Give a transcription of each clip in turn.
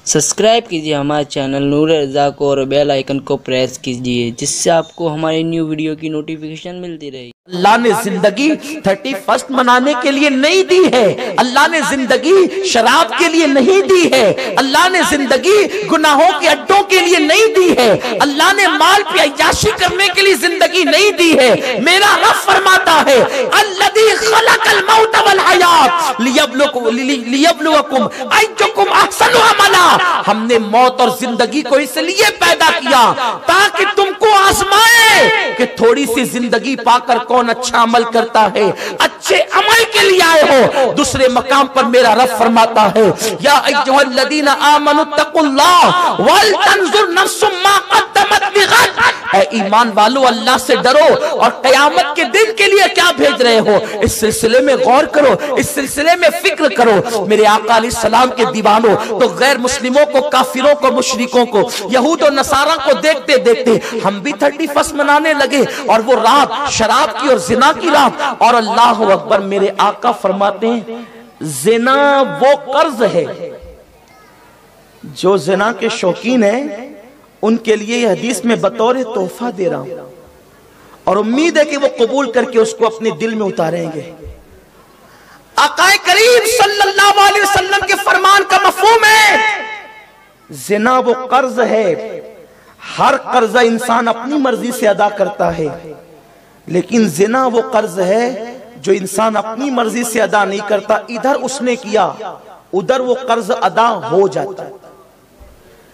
Subscribe कीजिए हमारे channel नूर रज़ा को और बेल आइकन को प्रेस कीजिए जिससे आपको हमारी न्यू वीडियो की नोटिफिकेशन मिलती रहे। अल्लाह ने जिंदगी 31 मनाने के लिए नहीं दी है। अल्लाह ने जिंदगी शराब के लिए नहीं दी है। अल्लाह ने जिंदगी गुनाहों के अड्डों के लिए नहीं दी है। अल्लाह ने माल पे अय्याशी करने के लिए जिंदगी नहीं दी है। मेरा रब फरमाता है अल्लज़ी खलक़ल मौत वल हयात लियब्लुवकुम अय्युकुम अहसनु अमला। हमने मौत और जिंदगी को इसलिए पैदा किया ताकि तुमको आजमाए कि थोड़ी सी जिंदगी पाकर कौन अच्छा अमल करता है। अच्छे अमल के लिए आए हो। दूसरे मकाम पर मेरा रब फरमाता है या अय्युहल्लज़ीना आमनु तक़ुल्लाह वल तंजुर नफ्सुम मा क़द्दमत लिग़द। ऐ ईमान वालों, अल्लाह से डरो और क़यामत के दिन के लिए क्या भेज रहे हो, इस सिलसिले में गौर करो, इस सिलसिले में फिक्र करो। मेरे आका अलैहिस्सलाम के दीवानों, तो गैर मुस्लिमों को, काफिरों को, मुशरिकों को, यहूद और नसारा को देखते देखते हम भी 31 मनाने लगे। और वो रात शराब की और जिना की रात। और अल्लाह अकबर, मेरे आका फरमाते हैं जिना वो कर्ज है। जो जिना के शौकीन है उनके लिए यह हदीस में बतौर तोहफा दे रहा हूं और उम्मीद है कि वो कबूल करके उसको अपने दिल में उतारेंगे। आकाए करीम सल्लल्लाहु अलैहि वसल्लम के फरमान का मफहूम है जिना वो कर्ज है। हर कर्जा इंसान अपनी मर्जी से अदा करता है, लेकिन जिना वो कर्ज है जो इंसान अपनी मर्जी से अदा नहीं करता। इधर उसने किया, उधर वो कर्ज अदा हो जाता है।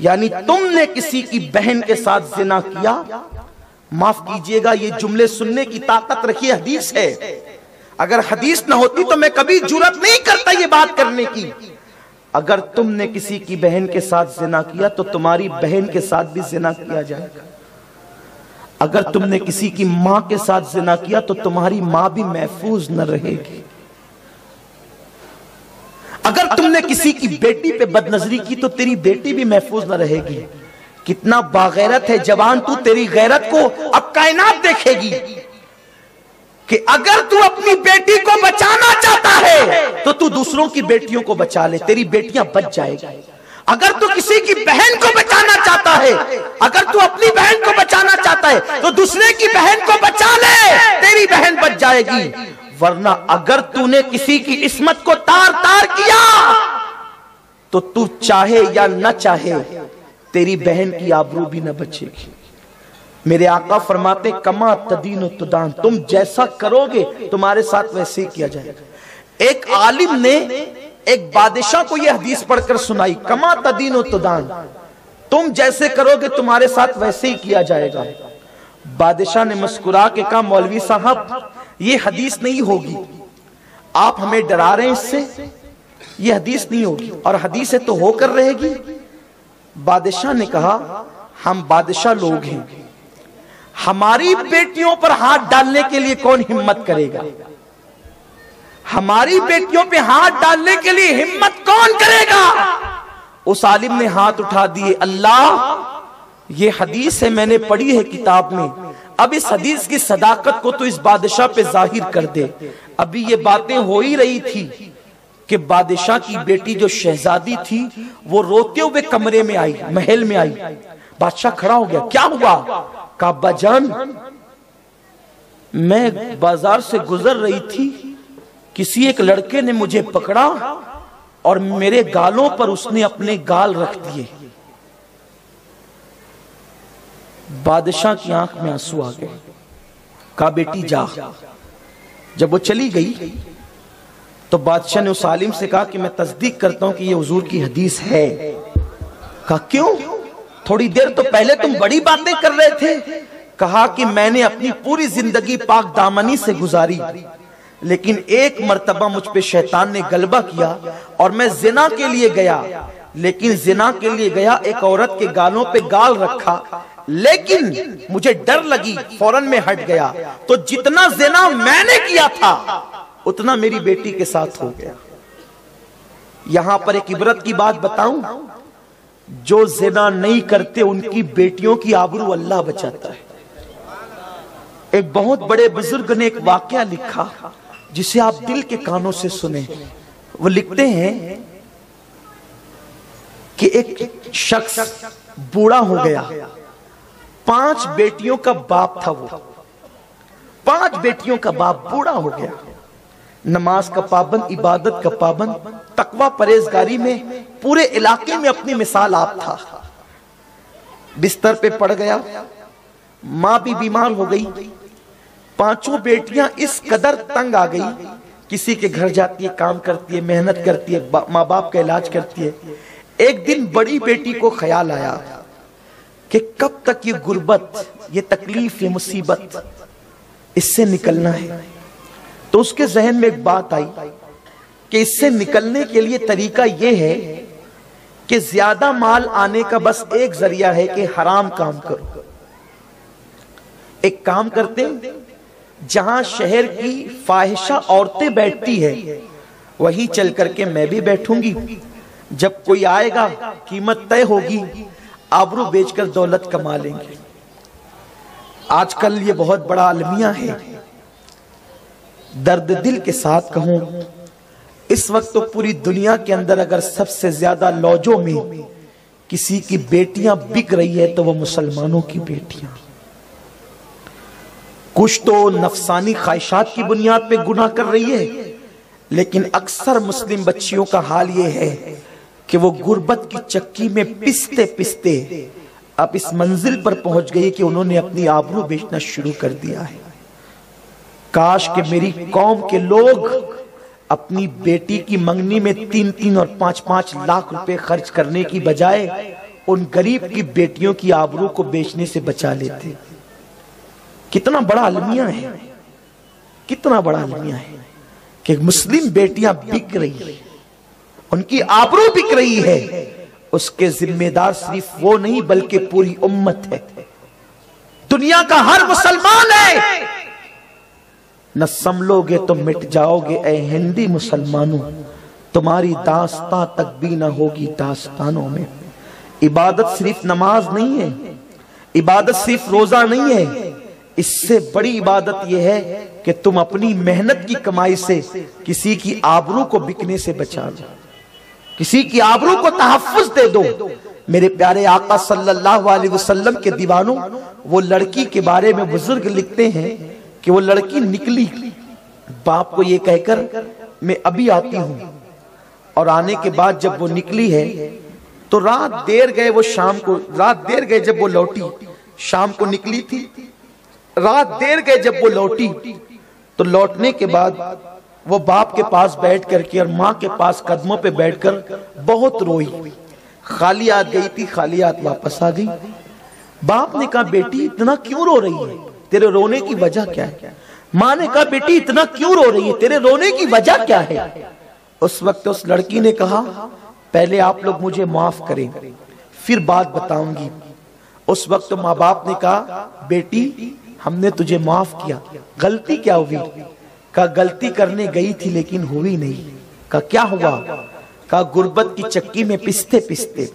यानी तुमने किसी की बहन के साथ जिना किया, माफ कीजिएगा ये जुमले सुनने की ताकत रखी हदीस है। अगर हदीस ना होती तो मैं कभी जुर्रत नहीं करता ये बात करने की। अगर तुमने किसी की बहन के साथ जिना किया तो तुम्हारी बहन के साथ भी जिना किया जाएगा। अगर तुमने किसी की मां के साथ जिना किया तो तुम्हारी मां भी महफूज न रहेगी। अगर तुमने किसी की बेटी पे बदनजरी की तो तेरी बेटी भी महफूज न रहेगी। कितना बागैरत है जवान तू, तेरी गैरत को अब कायनात देखेगी कि अगर तू अपनी बेटी को बचाना चाहता है तो तू दूसरों की बेटियों को बचा ले, तेरी बेटियां बच जाएगी। अगर तू किसी की बहन को बचाना चाहता है, अगर तू अपनी बहन को बचाना चाहता है तो दूसरे की बहन को बचा ले, तेरी बहन बच जाएगी। वरना अगर तूने किसी की इस्मत को तार तार किया तो तू चाहे या न चाहे तेरी बहन की आबरू भी न बचेगी। मेरे आका फरमाते कमा तदीन तुदान, तुम जैसा करोगे तुम्हारे साथ वैसे ही किया जाएगा। एक आलिम ने एक बादशाह को यह हदीस पढ़कर सुनाई, कमा तदीन तुदान, तुम जैसे करोगे तुम्हारे साथ वैसे ही किया जाएगा। बादशाह ने मुस्कुरा के कहा मौलवी साहब ये हदीस नहीं होगी, आप हमें डरा रहे हैं इससे, ये हदीस नहीं होगी और हदीस है तो होकर रहेगी। बादशाह ने कहा हम बादशाह लोग हैं, हमारी बेटियों पर हाथ डालने के लिए कौन हिम्मत करेगा? हमारी बेटियों पे हाथ डालने के लिए हिम्मत कौन करेगा? उस आलिम ने हाथ उठा दिए, अल्लाह ये हदीस है, मैंने पढ़ी है किताब में, अब इस हदीस की सदाकत को तो इस बादशाह पे जाहिर कर दे। अभी ये बातें हो ही रही थी कि बादशाह की बेटी जो शहजादी थी वो रोते हुए कमरे में आई, महल में आई। बादशाह खड़ा हो गया, क्या हुआ? कहा अब्बाजान मैं बाजार से गुजर रही थी, किसी एक लड़के ने मुझे पकड़ा और मेरे गालों पर उसने अपने गाल रख दिए। बादशाह की आंख में आंसू आ गए। कहा बेटी जा। जब वो चली गई तो बादशाह ने उस आलिम से कहा कि मैं तस्दीक करता हूं कि ये हुजूर की हदीस है। कहा क्यों? थोड़ी देर तो पहले तुम बड़ी बातें कर रहे थे। कहा कि मैंने अपनी पूरी जिंदगी पाक दामनी से गुजारी, लेकिन एक मर्तबा मुझ पे शैतान ने गलबा किया और मैं जिना के लिए गया, लेकिन जिना के लिए गया, एक औरत के गालों पे गाल रखा, लेकिन मुझे डर लगी, फौरन में हट गया, तो जितना जिना मैंने किया था उतना मेरी बेटी के साथ हो गया। यहां पर एक इबरत की बात बताऊं, जो जिना नहीं करते उनकी बेटियों की आबरू अल्लाह बचाता है। एक बहुत बड़े बुजुर्ग ने एक वाकया लिखा जिसे आप दिल के कानों से सुने। वो लिखते हैं کہ ایک شخص بوڑھا ہو گیا، 5 بیٹیوں کا باپ تھا، وہ 5 بیٹیوں کا باپ بوڑھا ہو گیا، نماز کا پابند، عبادت کا پابند، تقوی پرہیزگاری میں پورے علاقے میں اپنی مثال آپ تھا۔ بستر پہ پڑ گیا، ماں بھی بیمار ہو گئی، 5 بیٹیاں اس قدر تنگ آ گئی، کسی کے گھر جاتی ہے، کام کرتی ہے، محنت کرتی ہے، ماں باپ کا علاج کرتی ہے۔ ایک دن بڑی بیٹی کو خیال آیا کہ کب تک یہ غربت، یہ تکلیف، یہ مصیبت، اس سے نکلنا ہے۔ تو اس کے ذہن میں ایک بات آئی کہ اس سے نکلنے کے لیے طریقہ یہ ہے کہ زیادہ مال آنے کا بس ایک ذریعہ ہے کہ حرام کام کرو۔ ایک کام کرتے ہیں، جہاں شہر کی فاحشہ عورتیں بیٹھتی ہے وہیں چل کر کے میں بھی بیٹھوں گی، جب کوئی آئے گا قیمت طے ہوگی، آبرو بیچ کر دولت کما لیں گے۔ آج کل یہ بہت بڑا المیہ ہے، درد دل کے ساتھ کہوں، اس وقت تو پوری دنیا کے اندر اگر سب سے زیادہ لوجوں میں کسی کی بیٹیاں بک رہی ہے تو وہ مسلمانوں کی بیٹیاں۔ کچھ تو نفسانی خواہشات کی بنیاد پہ گناہ کر رہی ہے، لیکن اکثر مسلم بچیوں کا حال یہ ہے کہ وہ غربت کی چکی میں پستے پستے اب اس منزل پر پہنچ گئی کہ انہوں نے اپنی آبرو بیچنا شروع کر دیا ہے۔ کاش کہ میری قوم کے لوگ اپنی بیٹی کی منگنی میں 3 اور 5 لاکھ روپے خرچ کرنے کی بجائے ان غریب کی بیٹیوں کی آبرو کو بیچنے سے بچا لیتے۔ کتنا بڑا المیہ ہے، کتنا بڑا المیہ ہے کہ مسلم بیٹیاں بک رہی ہیں، ان کی آبرو بک رہی ہے۔ اس کے ذمہ دار صرف وہ نہیں بلکہ پوری امت ہے، دنیا کا ہر مسلمان ہے۔ نہ سنبھلو گے تو مٹ جاؤ گے اے ہندی مسلمانوں، تمہاری داستان تک بھی نہ ہوگی داستانوں میں۔ عبادت صرف نماز نہیں ہے، عبادت صرف روزہ نہیں ہے، اس سے بڑی عبادت یہ ہے کہ تم اپنی محنت کی کمائی سے کسی کی آبرو کو بکنے سے بچا لو، کسی کی آبرو کو تحفظ دے دو۔ میرے پیارے آقا صلی اللہ علیہ وسلم کے دیوانوں، وہ لڑکی کے بارے میں بزرگ لکھتے ہیں کہ وہ لڑکی نکلی باپ کو یہ کہہ کر میں ابھی آتی ہوں، اور آنے کے بعد جب وہ نکلی ہے تو رات دیر گئے، وہ شام کو رات دیر گئے جب وہ لوٹی، شام کو نکلی تھی، رات دیر گئے جب وہ لوٹی تو لوٹنے کے بعد وہ باپ کے پاس بیٹھ کر کے اور ماں کے پاس قدموں پہ بیٹھ کر بہت روئی، خالی ہاتھ گئی تھی، خالی ہاتھ واپس آ گئی۔ باپ نے کہا بیٹی اتنا کیوں رو رہی ہے، تیرے رونے کی وجہ کیا ہے؟ ماں نے کہا بیٹی اتنا کیوں رو رہی ہے، تیرے رونے کی وجہ کیا ہے؟ اس وقت اس لڑکی نے کہا پہلے آپ لوگ مجھے معاف کریں پھر بات بتاؤں گی۔ اس وقت ماں باپ نے کہا بیٹی ہم نے تجھے معاف کیا، غلطی کیا ہوئی؟ کہا غلطی کرنے گئی تھی لیکن ہوئی نہیں۔ کہا کیا ہوا؟ کہا غربت کی چکی میں پستے پستے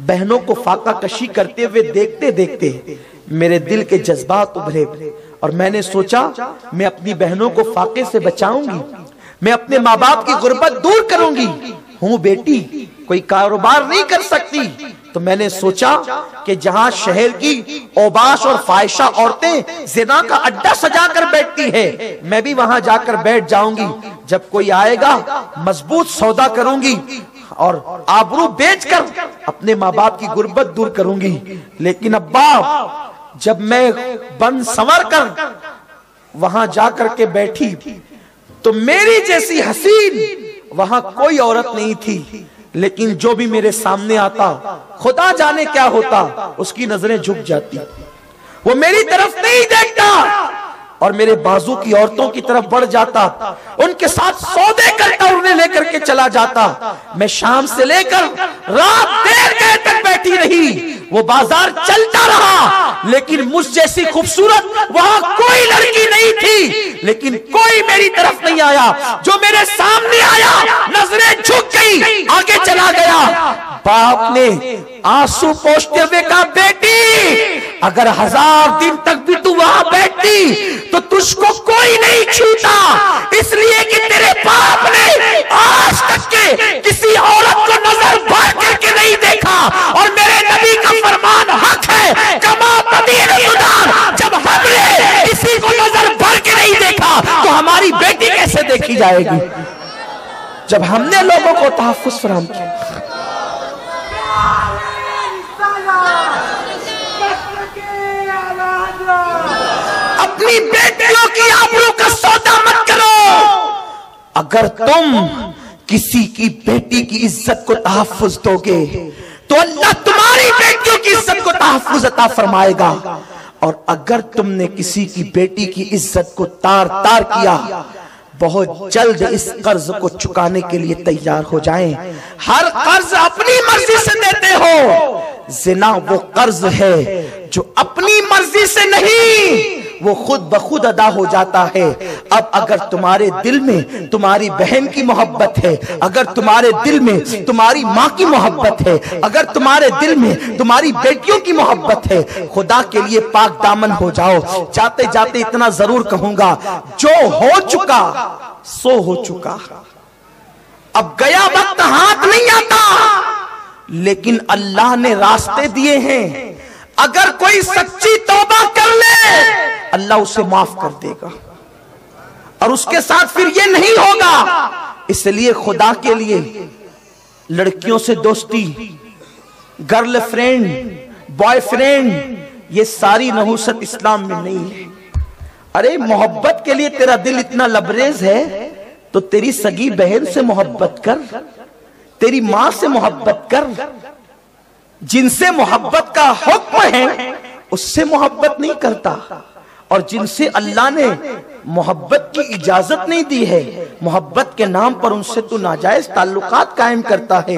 بہنوں کو فاقہ کشی کرتے ہوئے دیکھتے دیکھتے میرے دل کے جذبات ابھرے، اور میں نے سوچا میں اپنی بہنوں کو فاقے سے بچاؤں گی، میں اپنے ماں باپ کی غربت دور کروں گی۔ ہوں بیٹی کوئی کاروبار نہیں کر سکتی، تو میں نے سوچا کہ جہاں شہر کی اوباش اور فاحشہ عورتیں زنا کا اڈا سجا کر بیٹھتی ہے، میں بھی وہاں جا کر بیٹھ جاؤں گی، جب کوئی آئے گا مضبوط سودا کروں گی اور آبرو بیچ کر اپنے ماں باپ کی غربت دور کروں گی۔ لیکن ابا جب میں بن سنور کر وہاں جا کر کے بیٹھی تو میری جیسی حسین وہاں کوئی عورت نہیں تھی، لیکن جو بھی میرے سامنے آتا خدا جانے کیا ہوتا، اس کی نظریں جھک جاتی، وہ میری طرف نہیں دیکھتا اور میرے بازو کی عورتوں کی طرف بڑھ جاتا، ان کے ساتھ سودے کرتا، انہیں لے کر کے چلا جاتا۔ میں شام سے لے کر رات دیر گئے تک بیٹھی رہی، وہ بازار چلتا رہا، لیکن مجھ جیسی خوبصورت وہاں کوئی لڑکی نہیں تھی، لیکن کوئی میری طرف نہیں آیا، جو میرے سامنے آیا نظریں جھک گئی، آگے چلا گیا۔ باپ نے آنسو پوچھتے ہوئے کہا بیٹی اگر 1000 دن تک بھی تو وہاں بیٹھتی تو تجھ کو کوئی نہیں چھوتا، اس لیے کہ تیرے باپ نے آج تک کے کسی عورت کو نظر بھر کر کے نہیں دیکھا۔ देखी जाएगी जब हमने लोगों को तहफ्फुज़ फराहम किया। अपनी बेटियों की आबरू का सौदा मत करो। अगर तुम किसी की बेटी की इज्जत को तहफ्फुज़ दोगे तो अल्लाह तुम्हारी बेटियों की इज्जत को तहफ्फुज़ अता फरमाएगा। और अगर तुमने किसी की बेटी की इज्जत को तार तार किया, बहुत जल्द इस कर्ज को चुकाने के लिए तैयार हो जाएं। हर कर्ज अपनी मर्जी से देते हो, जिना वो कर्ज है जो अपनी मर्जी से नहीं, वो खुद बखुद अदा हो जाता है। अब अगर तुम्हारे दिल में तुम्हारी बहन की मोहब्बत है, अगर तुम्हारे दिल में तुम्हारी माँ की मोहब्बत है, अगर तुम्हारे दिल में तुम्हारी बेटियों की मोहब्बत है, खुदा के लिए पाक दामन हो जाओ। जाते जाते इतना जरूर कहूंगा, जो हो चुका सो हो चुका। अब गया वक्त हाथ नहीं आता, लेकिन अल्लाह ने रास्ते दिए हैं। अगर कोई सच्ची तौबा कर ले, अल्लाह उसे माफ कर देगा। और उसके साथ फिर ये नहीं होगा। इसलिए खुदा के लिए लड़कियों से दोस्ती, गर्ल फ्रेंड, बॉयफ्रेंड, ये सारी नहुसत इस्लाम में नहीं है। अरे मोहब्बत के लिए तेरा दिल इतना लबरेज है तो तेरी सगी बहन से मोहब्बत कर, तेरी मां से मोहब्बत कर। जिनसे मोहब्बत का हुक्म है उससे मोहब्बत नहीं करता, और जिनसे अल्लाह ने मोहब्बत की इजाजत नहीं दी है, मोहब्बत के नाम पर उनसे तू नाजायज ताल्लुकात कायम करता है।